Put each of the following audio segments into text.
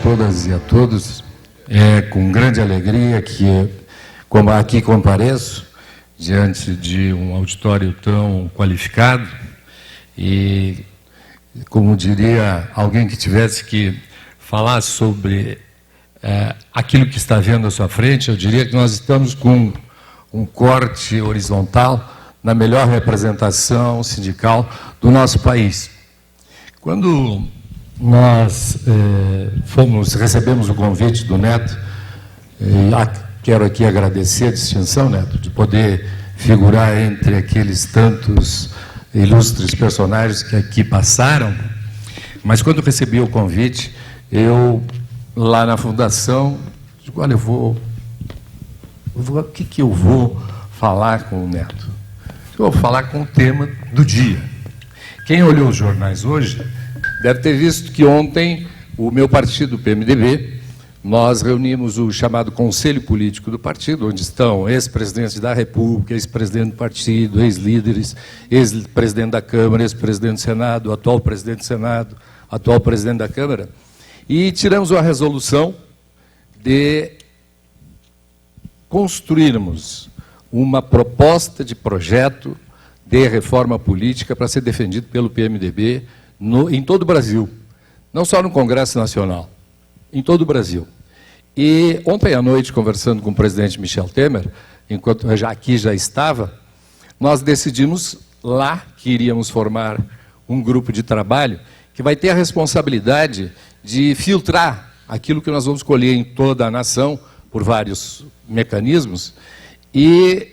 todas e a todos. É com grande alegria que aqui compareço diante de um auditório tão qualificado e, como diria alguém que tivesse que falar sobre aquilo que está vendo à sua frente, eu diria que nós estamos com um corte horizontal na melhor representação sindical do nosso país. Quando nós recebemos o convite do Neto, quero aqui agradecer a distinção, Neto, de poder figurar entre aqueles tantos ilustres personagens que aqui passaram, mas quando recebi o convite, eu, lá na fundação, digo, olha, o que eu vou falar com o Neto? Eu vou falar com o tema do dia. Quem olhou os jornais hoje deve ter visto que ontem o meu partido, o PMDB, nós reunimos o chamado Conselho Político do partido, onde estão ex-presidentes da República, ex-presidente do partido, ex-líderes, ex-presidente da Câmara, ex-presidente do Senado, atual presidente do Senado, atual presidente da Câmara, e tiramos uma resolução de construirmos uma proposta de projeto de reforma política para ser defendido pelo PMDB em todo o Brasil, não só no Congresso Nacional, em todo o Brasil. E ontem à noite, conversando com o presidente Michel Temer, enquanto aqui já estava, nós decidimos lá que iríamos formar um grupo de trabalho que vai ter a responsabilidade de filtrar aquilo que nós vamos colher em toda a nação, por vários mecanismos, e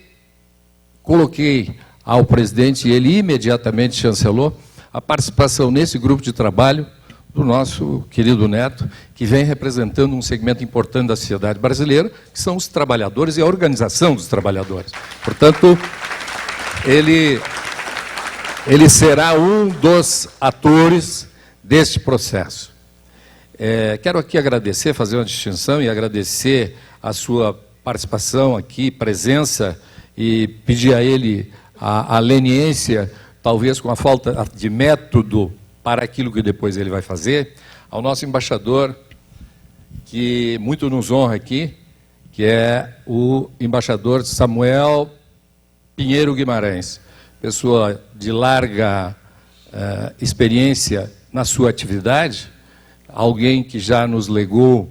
coloquei ao presidente, e ele imediatamente chancelou, a participação nesse grupo de trabalho do nosso querido Neto, que vem representando um segmento importante da sociedade brasileira, que são os trabalhadores e a organização dos trabalhadores. Portanto, ele será um dos atores deste processo. Quero aqui agradecer, fazer uma distinção e agradecer a sua participação aqui, presença, e pedir a ele a leniência, talvez com a falta de método para aquilo que depois ele vai fazer, ao nosso embaixador, que muito nos honra aqui, que é o embaixador Samuel Pinheiro Guimarães, pessoa de larga experiência na sua atividade, alguém que já nos legou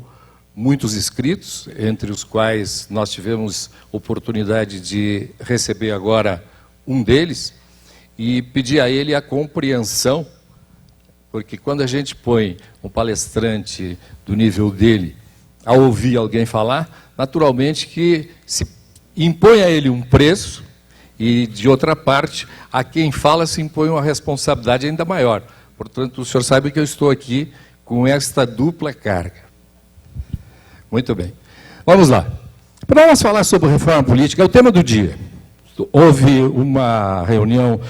muitos escritos, entre os quais nós tivemos oportunidade de receber agora um deles, e pedir a ele a compreensão, porque quando a gente põe um palestrante do nível dele a ouvir alguém falar, naturalmente que se impõe a ele um preço, e, de outra parte, a quem fala se impõe uma responsabilidade ainda maior. Portanto, o senhor sabe que eu estou aqui com esta dupla carga. Muito bem. Vamos lá. Para nós falar sobre reforma política, é o tema do dia. Houve uma reunião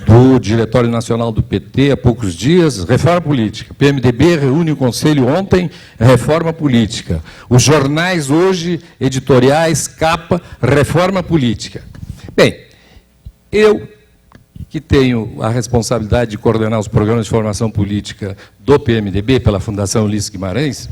do Diretório Nacional do PT há poucos dias, reforma política. PMDB reúne o Conselho ontem, reforma política. Os jornais hoje, editoriais, capa, reforma política. Bem, eu, que tenho a responsabilidade de coordenar os programas de formação política do PMDB, pela Fundação Ulisses Guimarães,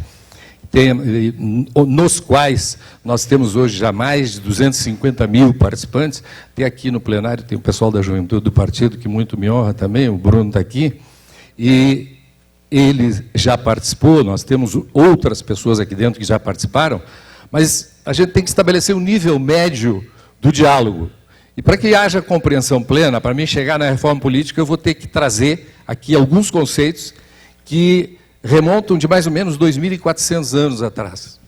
nos quais nós temos hoje já mais de 250 mil participantes. Tem aqui no plenário, tem o pessoal da juventude do partido, que muito me honra também, o Bruno está aqui, e ele já participou, nós temos outras pessoas aqui dentro que já participaram, mas a gente tem que estabelecer um nível médio do diálogo. E para que haja compreensão plena, para mim chegar na reforma política, eu vou ter que trazer aqui alguns conceitos que remontam de mais ou menos 2.400 anos atrás.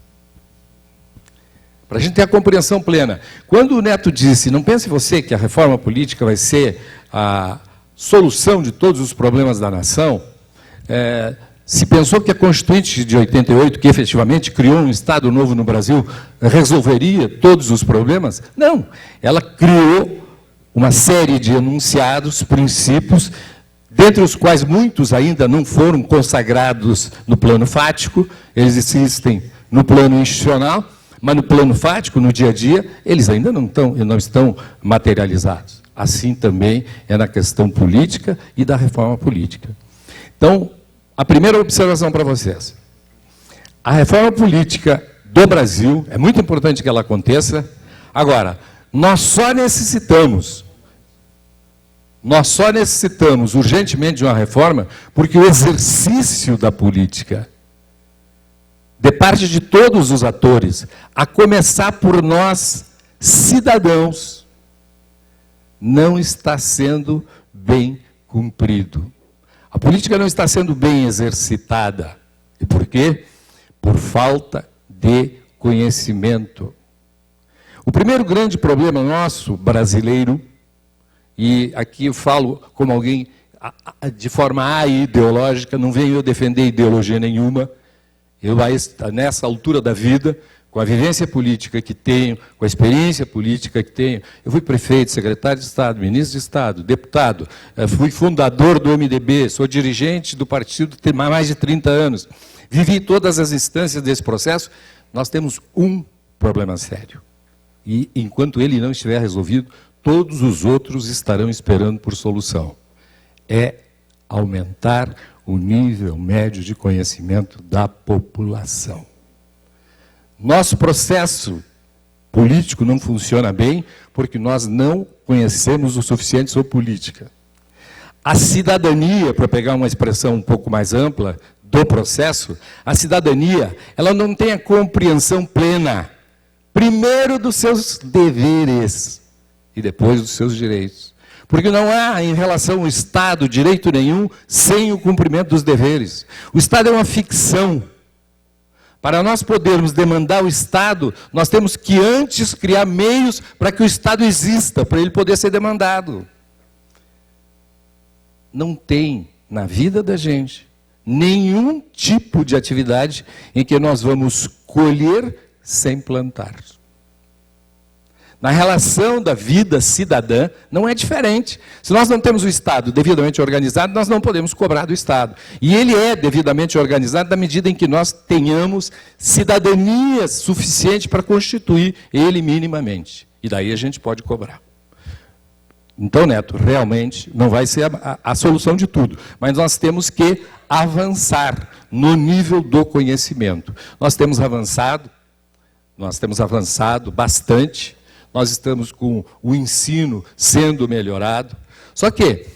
Para a gente ter a compreensão plena. Quando o Neto disse, não pense você que a reforma política vai ser a solução de todos os problemas da nação, se pensou que a Constituinte de 88, que efetivamente criou um Estado novo no Brasil, resolveria todos os problemas? Não. Ela criou uma série de enunciados, princípios, dentre os quais muitos ainda não foram consagrados no plano fático, eles existem no plano institucional, mas no plano fático, no dia a dia, eles ainda não estão materializados. Assim também é na questão política e da reforma política. Então, a primeira observação para vocês. A reforma política do Brasil, é muito importante que ela aconteça. Agora, nós só necessitamos urgentemente de uma reforma porque o exercício da política, de parte de todos os atores, a começar por nós, cidadãos, não está sendo bem cumprido. A política não está sendo bem exercitada. E por quê? Por falta de conhecimento. O primeiro grande problema nosso, brasileiro, e aqui eu falo como alguém de forma aideológica, não venho eu defender ideologia nenhuma, eu, nessa altura da vida, com a vivência política que tenho, com a experiência política que tenho, eu fui prefeito, secretário de Estado, ministro de Estado, deputado, fui fundador do MDB, sou dirigente do partido há mais de 30 anos, vivi todas as instâncias desse processo. Nós temos um problema sério. E, enquanto ele não estiver resolvido, todos os outros estarão esperando por solução. É aumentar o nível médio de conhecimento da população. Nosso processo político não funciona bem porque nós não conhecemos o suficiente sobre política. A cidadania, para pegar uma expressão um pouco mais ampla do processo, a cidadania, ela não tem a compreensão plena, primeiro dos seus deveres e depois dos seus direitos. Porque não há, em relação ao Estado, direito nenhum sem o cumprimento dos deveres. O Estado é uma ficção. Para nós podermos demandar o Estado, nós temos que antes criar meios para que o Estado exista, para ele poder ser demandado. Não tem, na vida da gente, nenhum tipo de atividade em que nós vamos colher sem plantar. Na relação da vida cidadã, não é diferente. Se nós não temos o Estado devidamente organizado, nós não podemos cobrar do Estado. E ele é devidamente organizado na medida em que nós tenhamos cidadania suficiente para constituir ele minimamente. E daí a gente pode cobrar. Então, Neto, realmente não vai ser a solução de tudo, mas nós temos que avançar no nível do conhecimento. Nós temos avançado bastante. Nós estamos com o ensino sendo melhorado. Só que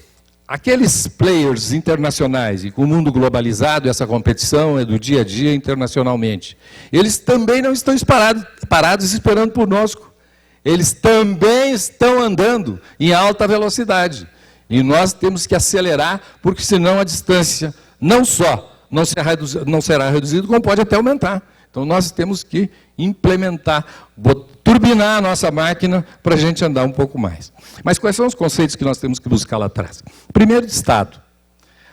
aqueles players internacionais, e com o mundo globalizado, essa competição é do dia a dia internacionalmente, eles também não estão parados esperando por nós. Eles também estão andando em alta velocidade. E nós temos que acelerar, porque senão a distância não só não será reduzida, como pode até aumentar. Então, nós temos que implementar, turbinar a nossa máquina para a gente andar um pouco mais. Mas quais são os conceitos que nós temos que buscar lá atrás? Primeiro, de Estado.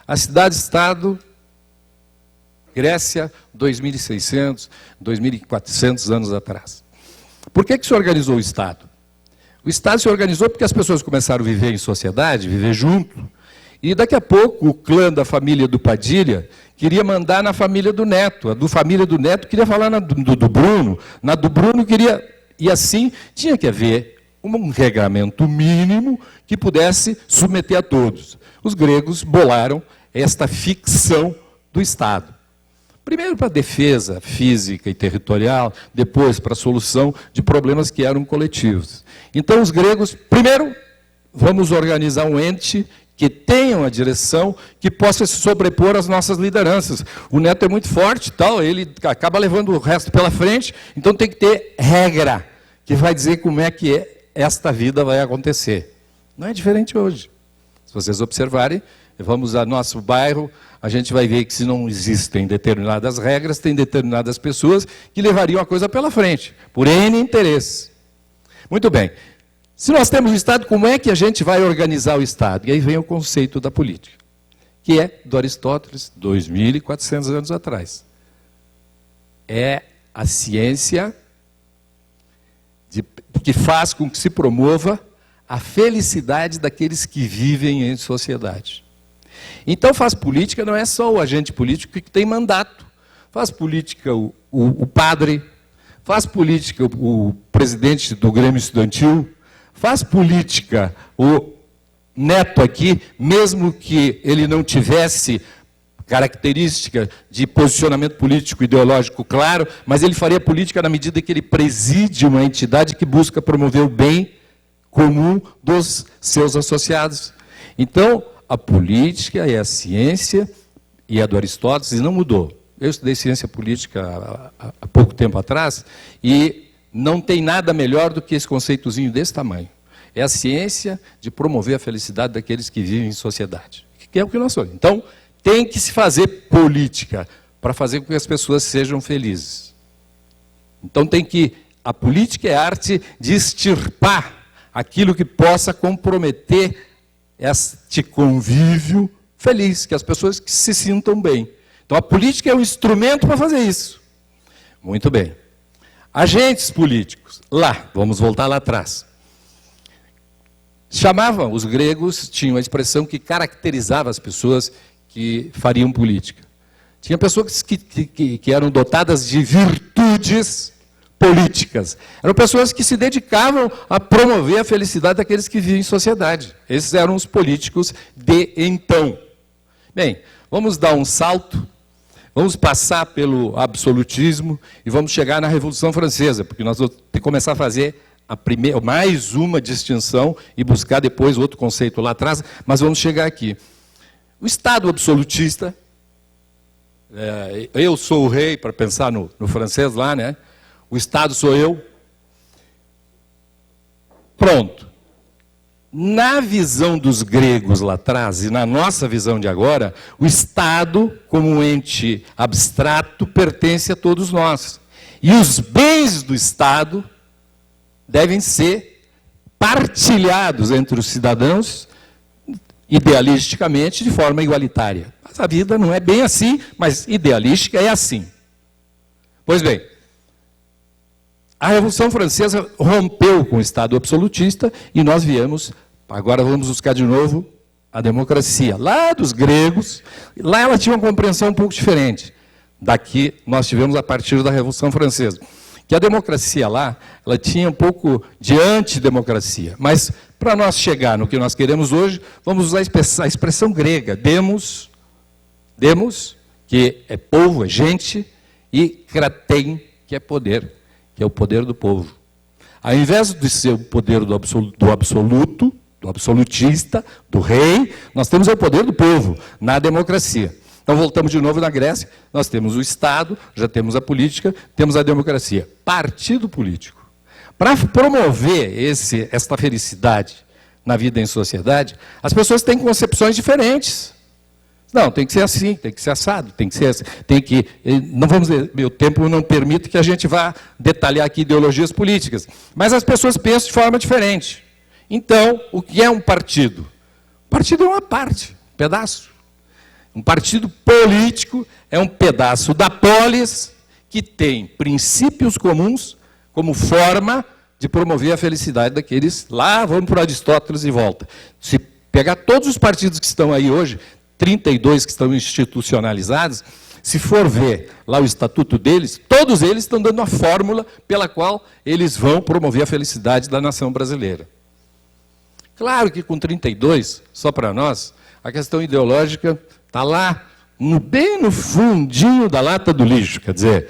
A cidade-estado, Grécia, 2.600, 2.400 anos atrás. Por que se organizou o Estado? O Estado se organizou porque as pessoas começaram a viver em sociedade, viver junto. E daqui a pouco o clã da família do Padilha queria mandar na família do Neto. A do família do Neto queria falar na do Bruno. Na do Bruno queria... E assim tinha que haver um regramento mínimo que pudesse submeter a todos. Os gregos bolaram esta ficção do Estado. Primeiro para a defesa física e territorial, depois para a solução de problemas que eram coletivos. Então os gregos, primeiro, vamos organizar um ente que tenha uma direção que possa se sobrepor às nossas lideranças. O Neto é muito forte, tal, ele acaba levando o resto pela frente, então tem que ter regra, que vai dizer como é que esta vida vai acontecer. Não é diferente hoje. Se vocês observarem, vamos ao nosso bairro, a gente vai ver que se não existem determinadas regras, tem determinadas pessoas que levariam a coisa pela frente, por N interesses. Muito bem. Se nós temos o Estado, como é que a gente vai organizar o Estado? E aí vem o conceito da política, que é do Aristóteles, 2.400 anos atrás. É a ciência que faz com que se promova a felicidade daqueles que vivem em sociedade. Então, faz política não é só o agente político que tem mandato. Faz política o padre, faz política o presidente do Grêmio Estudantil, faz política o Neto aqui, mesmo que ele não tivesse característica de posicionamento político ideológico claro, mas ele faria política na medida que ele preside uma entidade que busca promover o bem comum dos seus associados. Então, a política é a ciência, e a do Aristóteles, e não mudou. Eu estudei ciência política há pouco tempo atrás, e não tem nada melhor do que esse conceitozinho desse tamanho. É a ciência de promover a felicidade daqueles que vivem em sociedade, que é o que nós somos. Então, tem que se fazer política para fazer com que as pessoas sejam felizes. Então, a política é a arte de extirpar aquilo que possa comprometer este convívio feliz, que as pessoas que se sintam bem. Então, a política é um instrumento para fazer isso. Muito bem. Agentes políticos, vamos voltar lá atrás. Chamavam, os gregos tinham a expressão que caracterizava as pessoas que fariam política. Tinha pessoas que eram dotadas de virtudes políticas. Eram pessoas que se dedicavam a promover a felicidade daqueles que viviam em sociedade. Esses eram os políticos de então. Bem, vamos dar um salto, vamos passar pelo absolutismo e vamos chegar na Revolução Francesa, porque nós vamos ter que começar a fazer mais uma distinção e buscar depois outro conceito lá atrás, mas vamos chegar aqui. O Estado absolutista, eu sou o rei, para pensar no francês lá, né? O Estado sou eu. Pronto. Na visão dos gregos lá atrás e na nossa visão de agora, o Estado, como um ente abstrato, pertence a todos nós. E os bens do Estado devem ser partilhados entre os cidadãos, idealisticamente, de forma igualitária. Mas a vida não é bem assim, mas idealística é assim. Pois bem, a Revolução Francesa rompeu com o Estado absolutista e nós viemos, agora vamos buscar de novo a democracia. Lá dos gregos, lá ela tinha uma compreensão um pouco diferente. Daqui nós tivemos a partir da Revolução Francesa. Que a democracia lá, ela tinha um pouco de antidemocracia. Mas, para nós chegar no que nós queremos hoje, vamos usar a expressão grega, demos, que é povo, é gente, e kratein, que é poder, que é o poder do povo. Ao invés de ser o poder do absoluto, do absolutista, do rei, nós temos o poder do povo, na democracia. Então, voltamos de novo na Grécia, nós temos o Estado, já temos a política, temos a democracia. Partido político. Para promover esta felicidade na vida em sociedade, as pessoas têm concepções diferentes. Não, tem que ser assim, tem que ser assado, tem que ser assim, não vamos dizer, meu tempo não permite que a gente vá detalhar aqui ideologias políticas, mas as pessoas pensam de forma diferente. Então, o que é um partido? Partido é uma parte, um pedaço. Um partido político é um pedaço da polis que tem princípios comuns como forma de promover a felicidade daqueles. Lá, vamos para Aristóteles e volta. Se pegar todos os partidos que estão aí hoje, 32 que estão institucionalizados, se for ver lá o estatuto deles, todos eles estão dando a fórmula pela qual eles vão promover a felicidade da nação brasileira. Claro que com 32, só para nós, a questão ideológica está lá, bem no fundinho da lata do lixo. Quer dizer,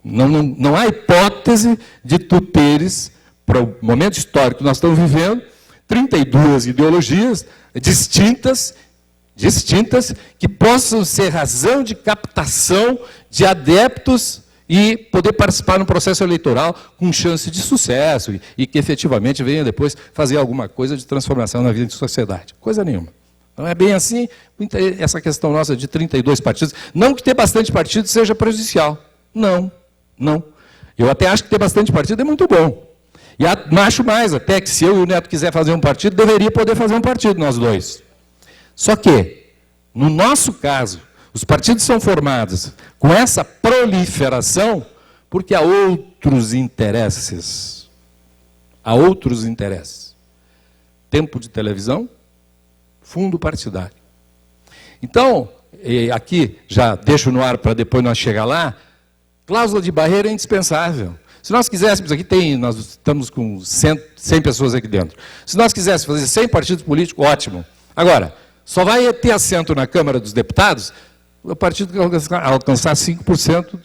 não há hipótese de tu teres, para o momento histórico que nós estamos vivendo, 32 ideologias distintas, que possam ser razão de captação de adeptos e poder participar no processo eleitoral com chance de sucesso e que efetivamente venha depois fazer alguma coisa de transformação na vida da sociedade. Coisa nenhuma. Não é bem assim, essa questão nossa de 32 partidos. Não que ter bastante partido seja prejudicial. Não. Eu até acho que ter bastante partido é muito bom. E acho mais, até que se eu e o Neto quiser fazer um partido, deveria poder fazer um partido, nós dois. Só que, no nosso caso, os partidos são formados com essa proliferação porque há outros interesses. Tempo de televisão, fundo partidário. Então, aqui já deixo no ar para depois nós chegar lá, cláusula de barreira é indispensável. Se nós quiséssemos, nós estamos com 100 pessoas aqui dentro. Se nós quiséssemos fazer 100 partidos políticos, ótimo. Agora, só vai ter assento na Câmara dos Deputados o partido que alcançar 5%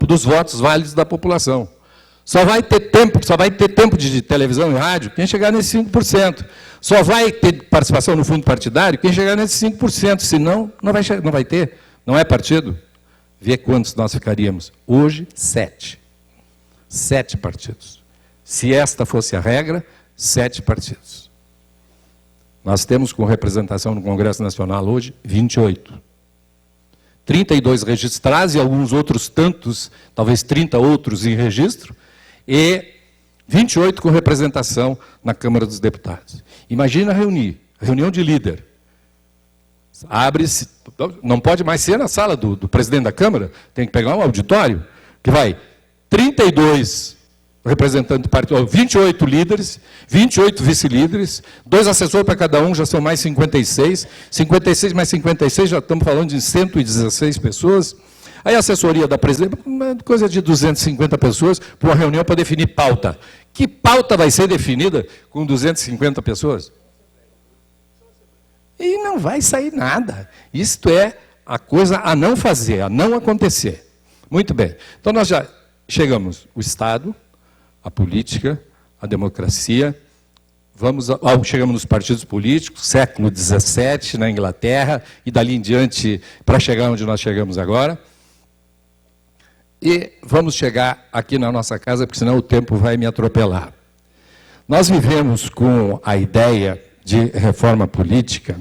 dos votos válidos da população. Só vai ter tempo de televisão e rádio quem chegar nesse 5%. Só vai ter participação no fundo partidário quem chegar nesse 5%. Senão, não vai ter. Não é partido. Vê quantos nós ficaríamos. Hoje, 7. 7 partidos. Se esta fosse a regra, 7 partidos. Nós temos com representação no Congresso Nacional hoje 28. 32 registrados e alguns outros tantos, talvez 30 outros em registro, e 28 com representação na Câmara dos Deputados. Imagina reunião de líder. Abre-se, não pode mais ser na sala do presidente da Câmara, tem que pegar um auditório, que vai 32 representantes do partido, 28 líderes, 28 vice-líderes, 2 assessores para cada um, já são mais 56, 56 mais 56, já estamos falando de 116 pessoas. Aí a assessoria da presidência, coisa de 250 pessoas, para uma reunião para definir pauta. Que pauta vai ser definida com 250 pessoas? E não vai sair nada. Isto é a coisa a não fazer, a não acontecer. Muito bem. Então nós já chegamos o Estado, a política, a democracia, chegamos nos partidos políticos, século XVII, na Inglaterra, e dali em diante, para chegar onde nós chegamos agora. E vamos chegar aqui na nossa casa, porque senão o tempo vai me atropelar. Nós vivemos com a ideia de reforma política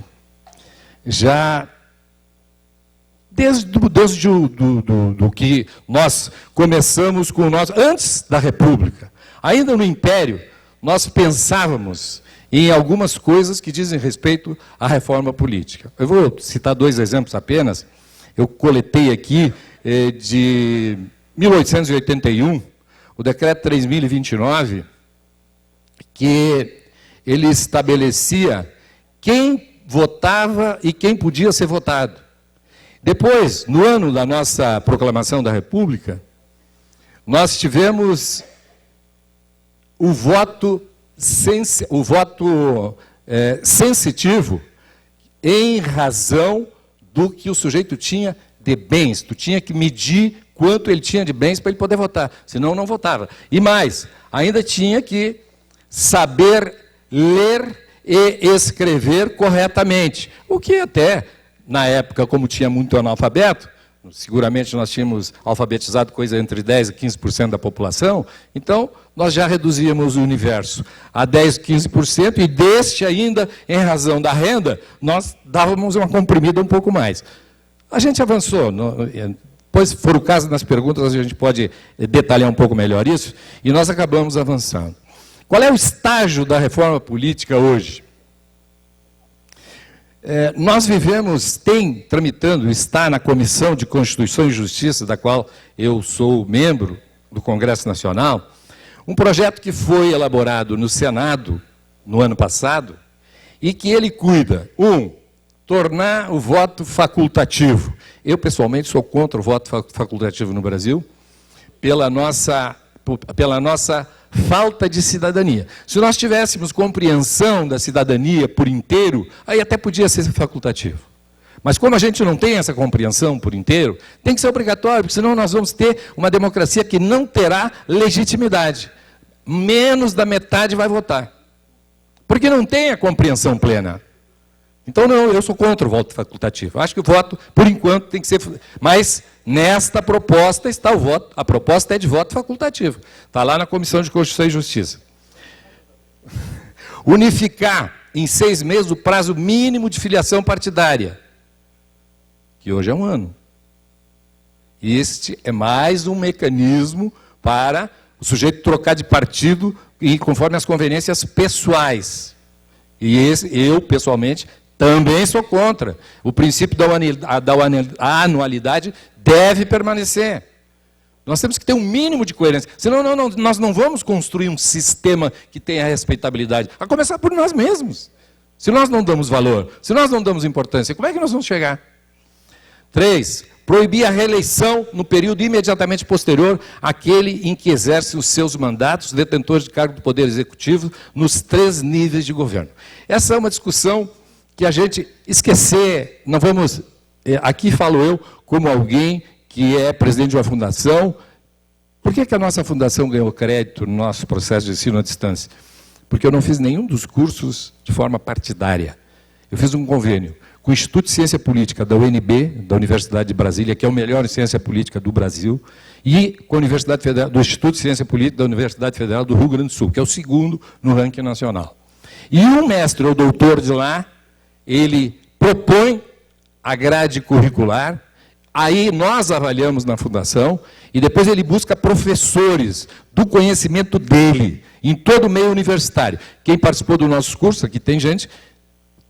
já desde do que nós começamos com o nosso... Antes da República, ainda no Império, nós pensávamos em algumas coisas que dizem respeito à reforma política. Eu vou citar 2 exemplos apenas. Eu coletei aqui de 1881, o Decreto 3029, que ele estabelecia quem votava e quem podia ser votado. Depois, no ano da nossa proclamação da República, nós tivemos o voto sensitivo em razão do que o sujeito tinha de bens. Tu tinha que medir quanto ele tinha de bens para ele poder votar, senão não votava. E mais, ainda tinha que saber ler e escrever corretamente, o que até, na época, como tinha muito analfabeto, seguramente nós tínhamos alfabetizado coisa entre 10% e 15% da população, então nós já reduzíamos o universo a 10%, 15%, e deste ainda, em razão da renda, nós dávamos uma comprimida um pouco mais. A gente avançou, depois, se for o caso, nas perguntas, a gente pode detalhar um pouco melhor isso, e nós acabamos avançando. Qual é o estágio da reforma política hoje? Nós tramitando, está na Comissão de Constituição e Justiça, da qual eu sou membro do Congresso Nacional, um projeto que foi elaborado no Senado no ano passado e que ele cuida, tornar o voto facultativo. Eu, pessoalmente, sou contra o voto facultativo no Brasil, pela nossa falta de cidadania. Se nós tivéssemos compreensão da cidadania por inteiro, aí até podia ser facultativo. Mas como a gente não tem essa compreensão por inteiro, tem que ser obrigatório, porque senão nós vamos ter uma democracia que não terá legitimidade. Menos da metade vai votar. Porque não tem a compreensão plena. Então, não, eu sou contra o voto facultativo. Acho que o voto, por enquanto, tem que ser... Mas, nesta proposta está o voto. A proposta é de voto facultativo. Está lá na Comissão de Constituição e Justiça. Unificar em 6 meses o prazo mínimo de filiação partidária, que hoje é 1 ano. E este é mais um mecanismo para o sujeito trocar de partido conforme as conveniências pessoais. E eu, pessoalmente, também sou contra. O princípio da anualidade deve permanecer. Nós temos que ter um mínimo de coerência. Senão nós não vamos construir um sistema que tenha respeitabilidade. A começar por nós mesmos. Se nós não damos valor, se nós não damos importância, como é que nós vamos chegar? 3. Proibir a reeleição no período imediatamente posterior àquele em que exerce os seus mandatos, detentores de cargo do Poder Executivo, nos 3 níveis de governo. Essa é uma discussão que a gente esquecer, não vamos Aqui falo eu como alguém que é presidente de uma fundação. Por que a nossa fundação ganhou crédito no nosso processo de ensino à distância? Porque eu não fiz nenhum dos cursos de forma partidária. Eu fiz um convênio com o Instituto de Ciência Política da UNB, da Universidade de Brasília, que é o melhor em ciência política do Brasil, e com a Universidade Federal, do Instituto de Ciência Política da Universidade Federal do Rio Grande do Sul, que é o segundo no ranking nacional. E um mestre ou doutor de lá, ele propõe a grade curricular, aí nós avaliamos na fundação, e depois ele busca professores do conhecimento dele, em todo o meio universitário. Quem participou do nosso curso, aqui tem gente,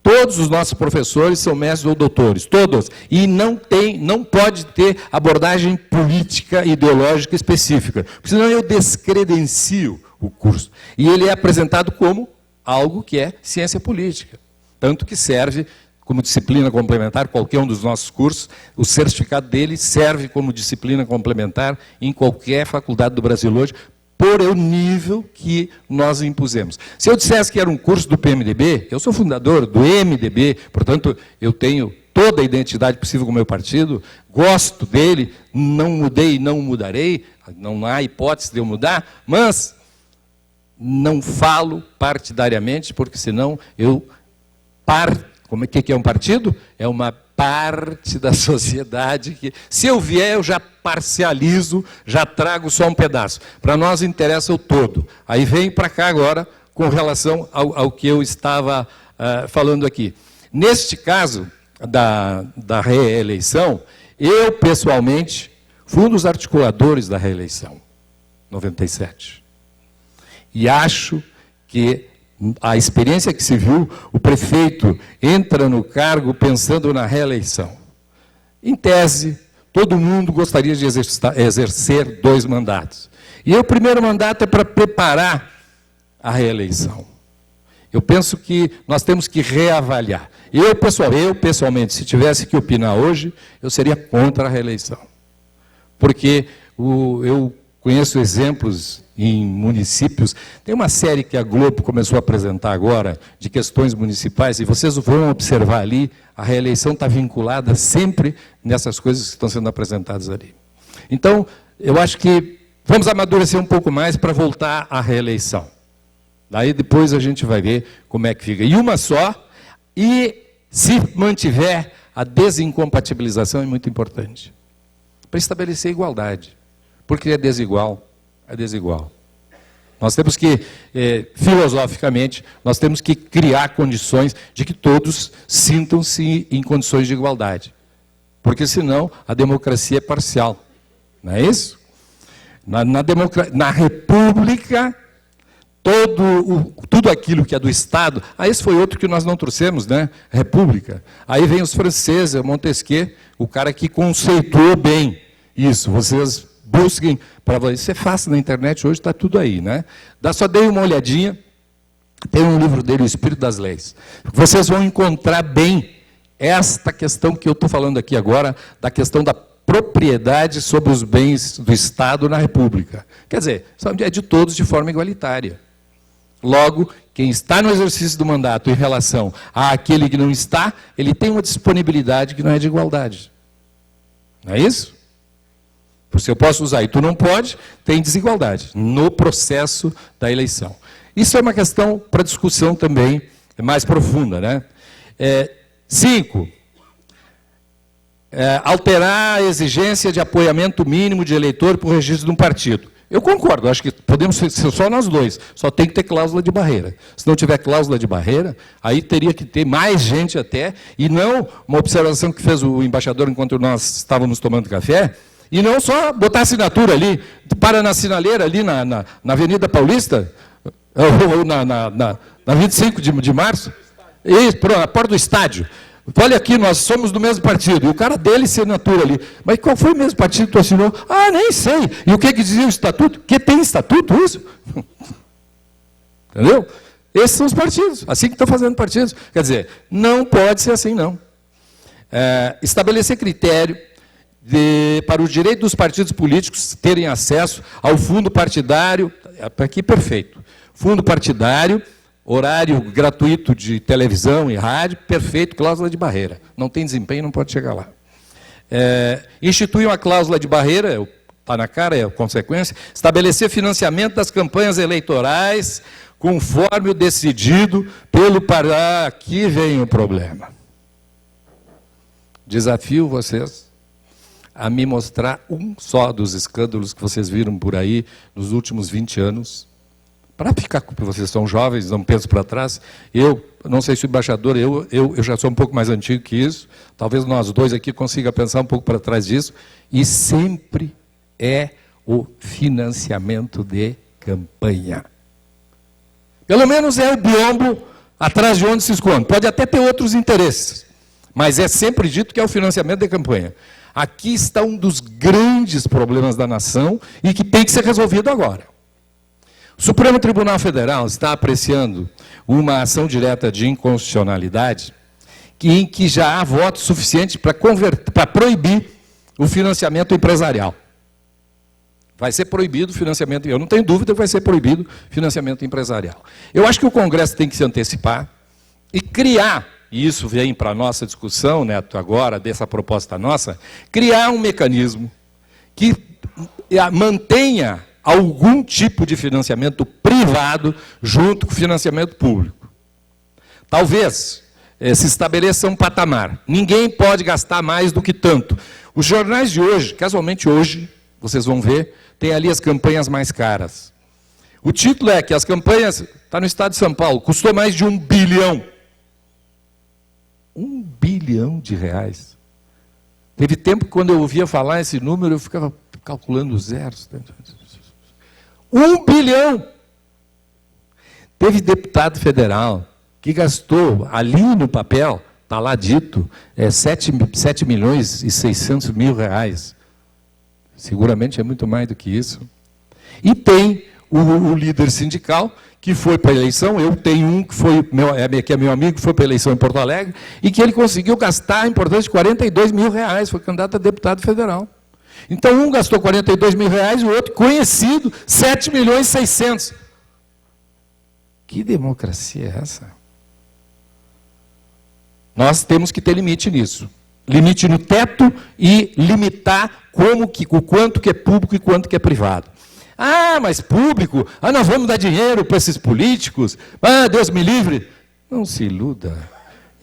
todos os nossos professores são mestres ou doutores, todos. E não pode ter abordagem política, ideológica específica, porque senão eu descredencio o curso. E ele é apresentado como algo que é ciência política, tanto que serve como disciplina complementar, qualquer um dos nossos cursos, o certificado dele serve como disciplina complementar em qualquer faculdade do Brasil hoje, por o nível que nós impusemos. Se eu dissesse que era um curso do PMDB, eu sou fundador do MDB, portanto, eu tenho toda a identidade possível com o meu partido, gosto dele, não mudei e não mudarei, não há hipótese de eu mudar, mas não falo partidariamente, porque senão eu Como é que é um partido? É uma parte da sociedade que, se eu vier, eu já parcializo, já trago só um pedaço. Para nós interessa o todo. Aí vem para cá agora com relação ao que eu estava falando aqui. Neste caso da reeleição, eu, pessoalmente, fui um dos articuladores da reeleição, 97. E acho que a experiência que se viu, o prefeito entra no cargo pensando na reeleição. Em tese, todo mundo gostaria de exercer 2 mandatos. E o primeiro mandato é para preparar a reeleição. Eu penso que nós temos que reavaliar. Eu, pessoalmente, se tivesse que opinar hoje, eu seria contra a reeleição. Porque eu conheço exemplos em municípios. Tem uma série que a Globo começou a apresentar agora, de questões municipais, e vocês vão observar ali, a reeleição está vinculada sempre nessas coisas que estão sendo apresentadas ali. Então, eu acho que vamos amadurecer um pouco mais para voltar à reeleição. Daí depois a gente vai ver como é que fica. E uma só, e se mantiver, a desincompatibilização é muito importante. Para estabelecer igualdade. Porque é desigual. É desigual. Nós temos que, filosoficamente, nós temos que criar condições de que todos sintam-se em condições de igualdade. Porque, senão, a democracia é parcial. Não é isso? Na República, tudo aquilo que é do Estado... esse foi outro que nós não trouxemos, né? República. Aí vem os franceses, Montesquieu, o cara que conceituou bem isso. Vocês busquem, isso é fácil na internet, hoje está tudo aí, né? Só dei uma olhadinha, tem um livro dele, O Espírito das Leis. Vocês vão encontrar bem esta questão que eu estou falando aqui agora, da questão da propriedade sobre os bens do Estado na República. Quer dizer, é de todos de forma igualitária. Logo, quem está no exercício do mandato em relação àquele que não está, ele tem uma disponibilidade que não é de igualdade. Não é isso? Se eu posso usar e tu não pode, tem desigualdade no processo da eleição. Isso é uma questão para discussão também mais profunda, né? 5. Alterar a exigência de apoiamento mínimo de eleitor para o registro de um partido. Eu concordo, acho que podemos ser só nós dois, só tem que ter cláusula de barreira. Se não tiver cláusula de barreira, aí teria que ter mais gente até, e não uma observação que fez o embaixador enquanto nós estávamos tomando café, e não só botar assinatura ali, para na sinaleira ali na Avenida Paulista, ou na 25 de março, e na porta do estádio. Olha aqui, nós somos do mesmo partido. E o cara dele assinatura ali. Mas qual foi o mesmo partido que tu assinou? Nem sei. E o que dizia o estatuto? Que tem estatuto isso? Entendeu? Esses são os partidos. Assim que estão fazendo partidos. Quer dizer, não pode ser assim, não. Estabelecer critério para o direito dos partidos políticos terem acesso ao fundo partidário. Aqui, perfeito. Fundo partidário, horário gratuito de televisão e rádio, perfeito, cláusula de barreira. Não tem desempenho, não pode chegar lá. Institui uma cláusula de barreira, está na cara, é a consequência. Estabelecer financiamento das campanhas eleitorais conforme o decidido pelo Pará. Aqui vem o problema. Desafio vocês a me mostrar um só dos escândalos que vocês viram por aí nos últimos 20 anos. Para ficar, vocês são jovens, não penso para trás. Eu não sei se o embaixador, eu já sou um pouco mais antigo que isso. Talvez nós dois aqui consigam pensar um pouco para trás disso. E sempre é o financiamento de campanha. Pelo menos é o biombo atrás de onde se esconde. Pode até ter outros interesses, mas é sempre dito que é o financiamento de campanha. Aqui está um dos grandes problemas da nação e que tem que ser resolvido agora. O Supremo Tribunal Federal está apreciando uma ação direta de inconstitucionalidade em que já há voto suficiente para proibir o financiamento empresarial. Vai ser proibido o financiamento, eu não tenho dúvida que vai ser proibido o financiamento empresarial. Eu acho que o Congresso tem que se antecipar e criar, e isso vem para a nossa discussão, Neto, agora, dessa proposta nossa, criar um mecanismo que mantenha algum tipo de financiamento privado junto com o financiamento público. Talvez se estabeleça um patamar. Ninguém pode gastar mais do que tanto. Os jornais de hoje, casualmente hoje, vocês vão ver, tem ali as campanhas mais caras. O título é que as campanhas, está no estado de São Paulo, custou mais de 1 bilhão. 1 bilhão de reais. Teve tempo que quando eu ouvia falar esse número, eu ficava calculando os zeros. 1 bilhão! Teve deputado federal que gastou ali no papel, está lá dito, 7 milhões e 600 mil reais. Seguramente é muito mais do que isso. E tem o líder sindical, que foi para a eleição, eu tenho um que é meu amigo, que foi para a eleição em Porto Alegre, e que ele conseguiu gastar, importante, 42 mil reais, foi candidato a deputado federal. Então, um gastou 42 mil reais, o outro, conhecido, 7 milhões e 600. Que democracia é essa? Nós temos que ter limite nisso. Limite no teto e limitar o quanto que é público e quanto que é privado. Ah, mas público, nós vamos dar dinheiro para esses políticos, Deus me livre. Não se iluda.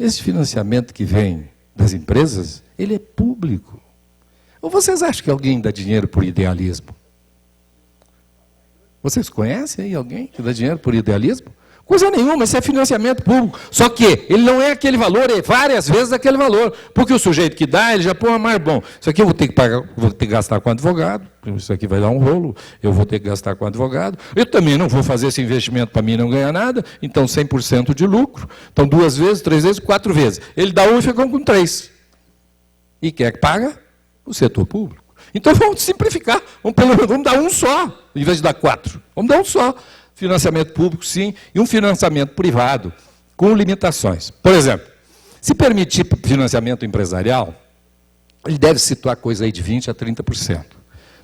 Esse financiamento que vem das empresas, ele é público. Ou vocês acham que alguém dá dinheiro por idealismo? Vocês conhecem aí alguém que dá dinheiro por idealismo? Coisa nenhuma, isso é financiamento público. Só que ele não é aquele valor, é várias vezes aquele valor. Porque o sujeito que dá, ele já põe mais bom. Isso aqui eu vou ter que pagar, vou ter que gastar com advogado, isso aqui vai dar um rolo, eu vou ter que gastar com advogado. Eu também não vou fazer esse investimento para mim não ganhar nada, então 100% de lucro. Então 2 vezes, 3 vezes, 4 vezes. Ele dá 1 e fica com 3. E quem é que paga? O setor público. Então vamos simplificar, vamos dar um só, em vez de dar 4. Vamos dar um só. Financiamento público, sim, e um financiamento privado, com limitações. Por exemplo, se permitir financiamento empresarial, ele deve situar coisa aí de 20% a 30%.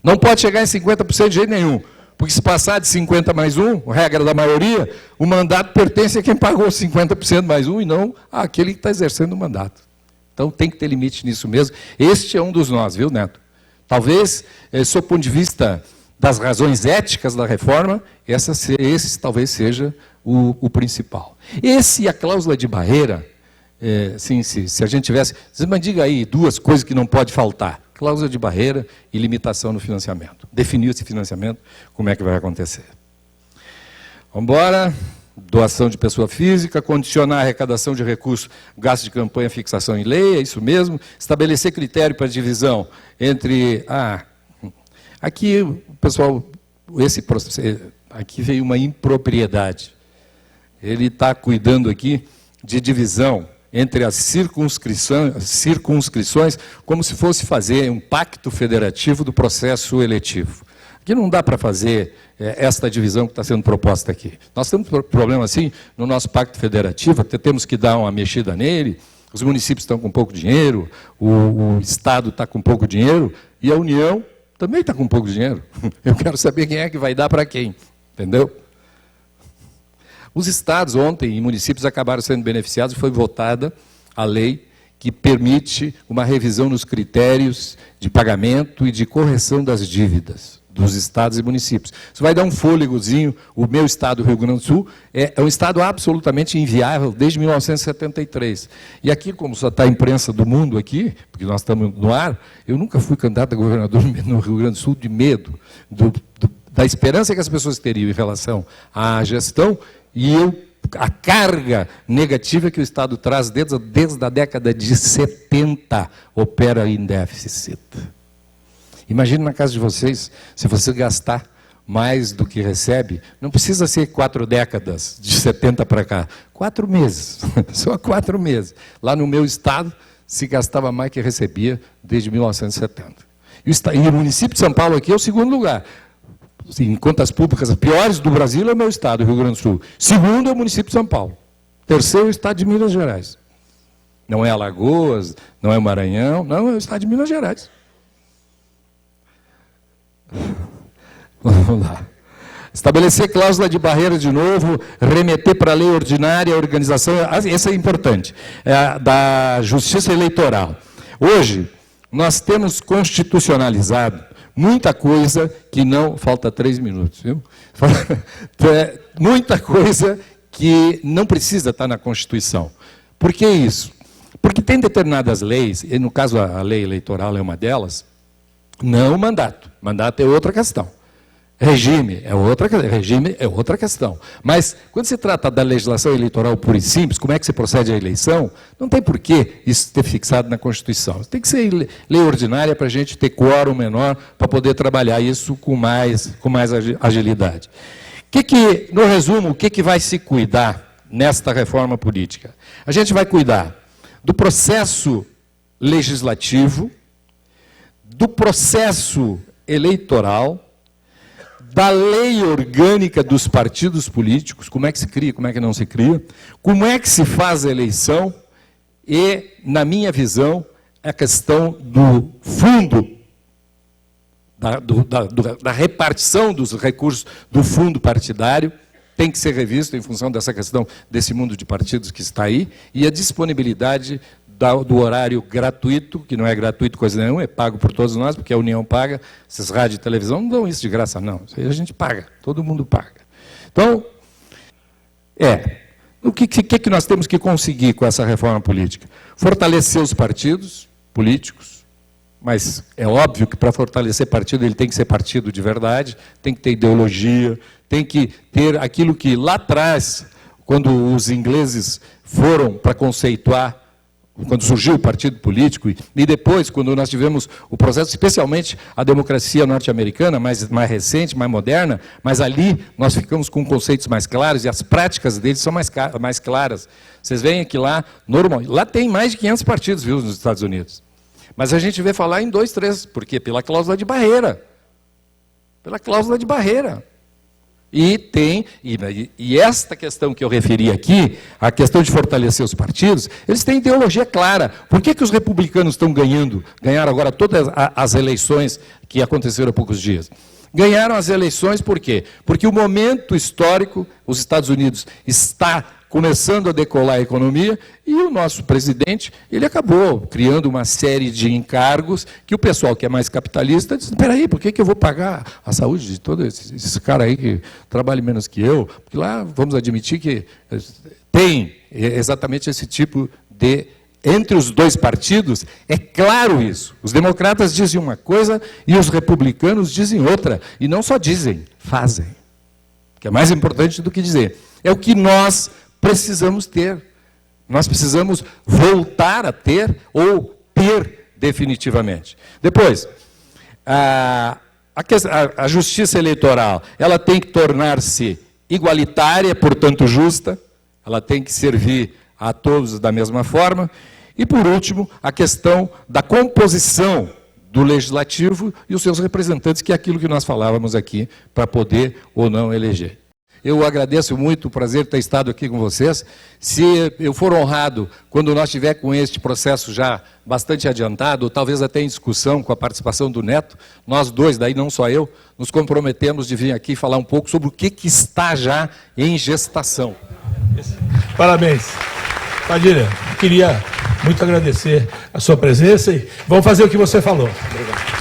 Não pode chegar em 50% de jeito nenhum, porque se passar de 50 mais 1, regra da maioria, o mandato pertence a quem pagou 50% mais 1 e não àquele que está exercendo o mandato. Então tem que ter limite nisso mesmo. Este é um dos nós, viu, Neto? Talvez, sob o ponto de vista das razões éticas da reforma, esse talvez seja o principal. Esse e a cláusula de barreira, se a gente tivesse... Mas diga aí 2 coisas que não pode faltar. Cláusula de barreira e limitação no financiamento. Definir esse financiamento, como é que vai acontecer. Vamos embora. Doação de pessoa física, condicionar a arrecadação de recursos, gasto de campanha, fixação em lei, é isso mesmo. Estabelecer critério para divisão entre... Aqui, pessoal, aqui veio uma impropriedade. Ele está cuidando aqui de divisão entre as circunscrições, como se fosse fazer um pacto federativo do processo eletivo. Aqui não dá para fazer esta divisão que está sendo proposta aqui. Nós temos problema assim no nosso pacto federativo, até temos que dar uma mexida nele, os municípios estão com pouco dinheiro, o Estado está com pouco dinheiro, e a União também está com pouco dinheiro. Eu quero saber quem é que vai dar para quem, entendeu? Os estados ontem e municípios acabaram sendo beneficiados e foi votada a lei que permite uma revisão nos critérios de pagamento e de correção das dívidas dos estados e municípios. Isso vai dar um fôlegozinho. O meu estado, o Rio Grande do Sul, é um estado absolutamente inviável desde 1973. E aqui, como só está a imprensa do mundo aqui, porque nós estamos no ar, eu nunca fui candidato a governador no Rio Grande do Sul de medo da esperança que as pessoas teriam em relação à gestão e a carga negativa que o Estado traz desde a década de 70 opera em déficit. Imagine na casa de vocês, se você gastar mais do que recebe, não precisa ser 4 décadas, de 70 para cá, 4 meses, só 4 meses. Lá no meu estado, se gastava mais que recebia desde 1970. E o município de São Paulo aqui é o segundo lugar. Em contas públicas piores do Brasil é o meu estado, o Rio Grande do Sul. Segundo é o município de São Paulo. Terceiro é o estado de Minas Gerais. Não é Alagoas, não é o Maranhão, não, é o estado de Minas Gerais. Vamos lá. Estabelecer cláusula de barreira de novo, remeter para a lei ordinária, a organização, essa é importante, da justiça eleitoral. Hoje, nós temos constitucionalizado muita coisa que não... Falta 3 minutos, viu? Muita coisa que não precisa estar na Constituição. Por que isso? Porque tem determinadas leis, e no caso a lei eleitoral é uma delas, não o mandato. Mandato é outra questão. Regime é outra questão. Mas, quando se trata da legislação eleitoral pura e simples, como é que se procede à eleição, não tem por que isso ter fixado na Constituição. Tem que ser lei ordinária para a gente ter quórum menor, para poder trabalhar isso com mais agilidade. No resumo, o que vai se cuidar nesta reforma política? A gente vai cuidar do processo legislativo, do processo eleitoral, da lei orgânica dos partidos políticos, como é que se cria, como é que não se cria, como é que se faz a eleição e, na minha visão, a questão do fundo, da repartição dos recursos do fundo partidário, tem que ser revisto em função dessa questão desse mundo de partidos que está aí, e a disponibilidade do horário gratuito, que não é gratuito coisa nenhuma, é pago por todos nós, porque a União paga, essas rádios e televisão não dão isso de graça, não. Isso aí a gente paga, todo mundo paga. Então, o que nós temos que conseguir com essa reforma política? Fortalecer os partidos políticos, mas é óbvio que para fortalecer partido, ele tem que ser partido de verdade, tem que ter ideologia, tem que ter aquilo que lá atrás, quando os ingleses foram para conceituar, quando surgiu o partido político, e depois, quando nós tivemos o processo, especialmente a democracia norte-americana, mais recente, mais moderna, mas ali nós ficamos com conceitos mais claros, e as práticas deles são mais claras. Vocês veem que lá tem mais de 500 partidos, viu, nos Estados Unidos. Mas a gente vê falar em 2, 3, por quê? Pela cláusula de barreira. Pela cláusula de barreira. E esta questão que eu referi aqui, a questão de fortalecer os partidos, eles têm ideologia clara. Por que os republicanos estão ganharam agora todas as eleições que aconteceram há poucos dias? Ganharam as eleições por quê? Porque o momento histórico, os Estados Unidos está começando a decolar a economia, e o nosso presidente, ele acabou criando uma série de encargos que o pessoal que é mais capitalista diz, espera aí, por que eu vou pagar a saúde de todo esse cara aí que trabalha menos que eu? Porque lá, vamos admitir que tem exatamente esse tipo de... Entre os dois partidos, é claro isso. Os democratas dizem uma coisa e os republicanos dizem outra. E não só dizem, fazem. Que é mais importante do que dizer. É o que nós precisamos ter. Nós precisamos voltar a ter ou ter definitivamente. Depois, a justiça eleitoral, ela tem que tornar-se igualitária, portanto justa, ela tem que servir a todos da mesma forma. E, por último, a questão da composição do legislativo e os seus representantes, que é aquilo que nós falávamos aqui, para poder ou não eleger. Eu agradeço muito o prazer de ter estado aqui com vocês. Se eu for honrado, quando nós estiver com este processo já bastante adiantado, ou talvez até em discussão com a participação do Neto, nós dois, daí não só eu, nos comprometemos de vir aqui falar um pouco sobre o que está já em gestação. Parabéns. Padilha, queria muito agradecer a sua presença e vamos fazer o que você falou. Obrigado.